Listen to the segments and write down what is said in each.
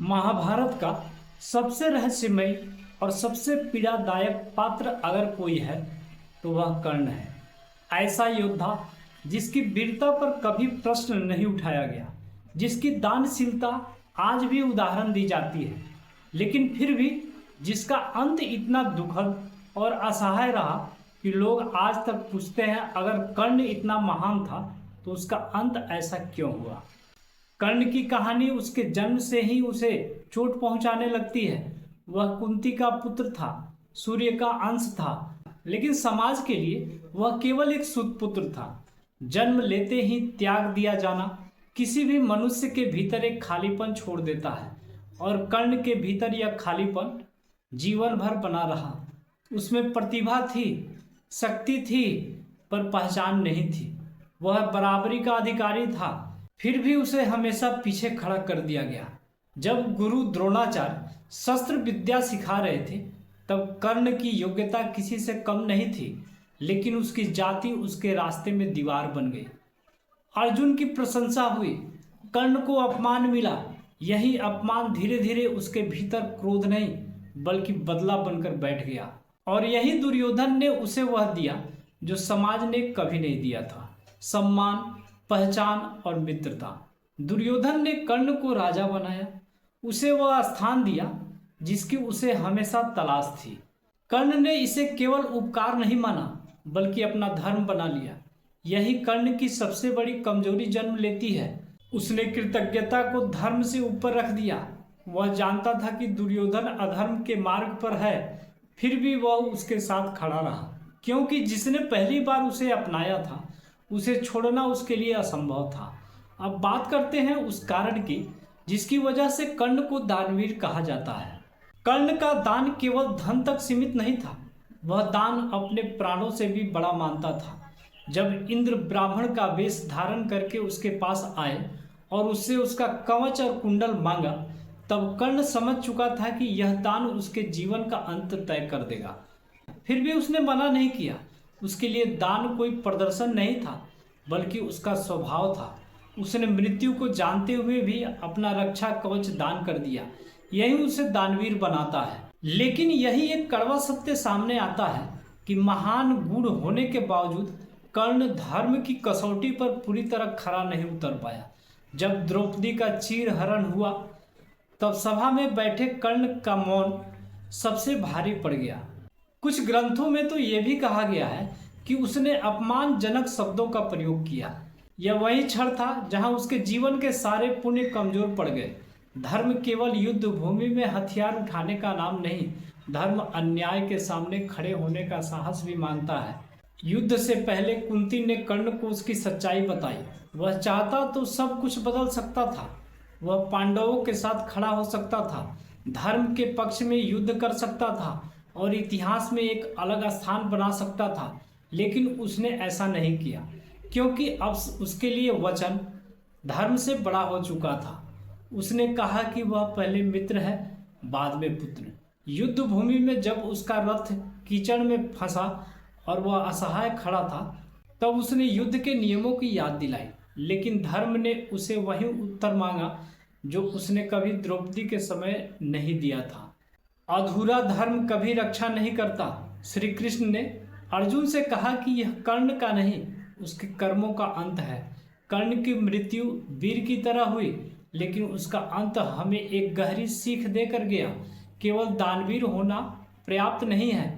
महाभारत का सबसे रहस्यमय और सबसे पीड़ादायक पात्र अगर कोई है तो वह कर्ण है। ऐसा योद्धा जिसकी वीरता पर कभी प्रश्न नहीं उठाया गया, जिसकी दानशीलता आज भी उदाहरण दी जाती है, लेकिन फिर भी जिसका अंत इतना दुखद और असहाय रहा कि लोग आज तक पूछते हैं अगर कर्ण इतना महान था तो उसका अंत ऐसा क्यों हुआ। कर्ण की कहानी उसके जन्म से ही उसे चोट पहुंचाने लगती है। वह कुंती का पुत्र था, सूर्य का अंश था, लेकिन समाज के लिए वह केवल एक सुपुत्र था। जन्म लेते ही त्याग दिया जाना किसी भी मनुष्य के भीतर एक खालीपन छोड़ देता है, और कर्ण के भीतर यह खालीपन जीवन भर बना रहा। उसमें प्रतिभा थी, शक्ति थी, पर पहचान नहीं थी। वह बराबरी का अधिकारी था, फिर भी उसे हमेशा पीछे खड़ा कर दिया गया। जब गुरु द्रोणाचार्य शस्त्र विद्या सिखा रहे थे तब कर्ण की योग्यता किसी से कम नहीं थी, लेकिन उसकी जाति उसके रास्ते में दीवार बन गई। अर्जुन की प्रशंसा हुई, कर्ण को अपमान मिला। यही अपमान धीरे धीरे उसके भीतर क्रोध नहीं बल्कि बदला बनकर बैठ गया, और यही दुर्योधन ने उसे वह दिया जो समाज ने कभी नहीं दिया था, सम्मान, पहचान और मित्रता। दुर्योधन ने कर्ण को राजा बनाया, उसे वह स्थान दिया जिसकी उसे हमेशा तलाश थी। कर्ण ने इसे केवल उपकार नहीं माना बल्कि अपना धर्म बना लिया। यही कर्ण की सबसे बड़ी कमजोरी जन्म लेती है। उसने कृतज्ञता को धर्म से ऊपर रख दिया। वह जानता था कि दुर्योधन अधर्म के मार्ग पर है, फिर भी वह उसके साथ खड़ा रहा, क्योंकि जिसने पहली बार उसे अपनाया था उसे छोड़ना उसके लिए असंभव था। अब बात करते हैं उस कारण की जिसकी वजह से कर्ण को दानवीर कहा जाता है। कर्ण का दान केवल धन तक सीमित नहीं था, वह दान अपने प्राणों से भी बड़ा मानता था। जब इंद्र ब्राह्मण का वेश धारण करके उसके पास आए और उससे उसका कवच और कुंडल मांगा, तब कर्ण समझ चुका था कि यह दान उसके जीवन का अंत तय कर देगा। फिर भी उसने मना नहीं किया। उसके लिए दान कोई प्रदर्शन नहीं था बल्कि उसका स्वभाव था। उसने मृत्यु को जानते हुए भी अपना रक्षा कवच दान कर दिया। यही उसे दानवीर बनाता है। लेकिन यही एक कड़वा सत्य सामने आता है कि महान गुण होने के बावजूद कर्ण धर्म की कसौटी पर पूरी तरह खरा नहीं उतर पाया। जब द्रौपदी का चीरहरण हुआ तब सभा में बैठे कर्ण का मौन सबसे भारी पड़ गया। कुछ ग्रंथों में तो यह भी कहा गया है कि उसने अपमानजनक शब्दों का प्रयोग किया। यह वही क्षण था जहां उसके जीवन के सारे पुण्य कमजोर पड़ गए। धर्म केवल युद्ध भूमि में हथियार उठाने का नाम नहीं, धर्म अन्याय के सामने खड़े होने का साहस भी मांगता है। युद्ध से पहले कुंती ने कर्ण को उसकी सच्चाई बताई। वह चाहता तो सब कुछ बदल सकता था। वह पांडवों के साथ खड़ा हो सकता था, धर्म के पक्ष में युद्ध कर सकता था और इतिहास में एक अलग स्थान बना सकता था, लेकिन उसने ऐसा नहीं किया, क्योंकि अब उसके लिए वचन धर्म से बड़ा हो चुका था। उसने कहा कि वह पहले मित्र है, बाद में पुत्र। युद्ध भूमि में जब उसका रथ कीचड़ में फंसा और वह असहाय खड़ा था, तब उसने युद्ध के नियमों की याद दिलाई, लेकिन धर्म ने उसे वही उत्तर मांगा जो उसने कभी द्रौपदी के समय नहीं दिया था। अधूरा धर्म कभी रक्षा नहीं करता। श्री कृष्ण ने अर्जुन से कहा कि यह कर्ण का नहीं, उसके कर्मों का अंत है। कर्ण की मृत्यु वीर की तरह हुई, लेकिन उसका अंत हमें एक गहरी सीख देकर गया। केवल दानवीर होना पर्याप्त नहीं है,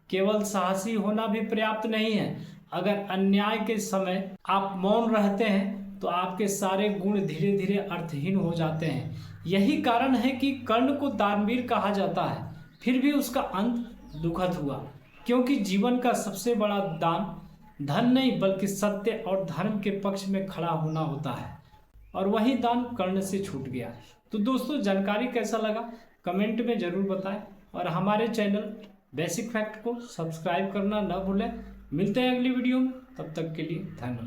केवल साहसी होना भी पर्याप्त नहीं है। अगर अन्याय के समय आप मौन रहते हैं तो आपके सारे गुण धीरे धीरे अर्थहीन हो जाते हैं। यही कारण है कि कर्ण को दानवीर कहा जाता है, फिर भी उसका अंत दुखद हुआ, क्योंकि जीवन का सबसे बड़ा दान धन नहीं बल्कि सत्य और धर्म के पक्ष में खड़ा होना होता है, और वही दान कर्ण से छूट गया। तो दोस्तों, जानकारी कैसा लगा कमेंट में ज़रूर बताएं, और हमारे चैनल बेसिक फैक्ट को सब्सक्राइब करना न भूलें। मिलते हैं अगली वीडियो में, तब तक के लिए धन्यवाद।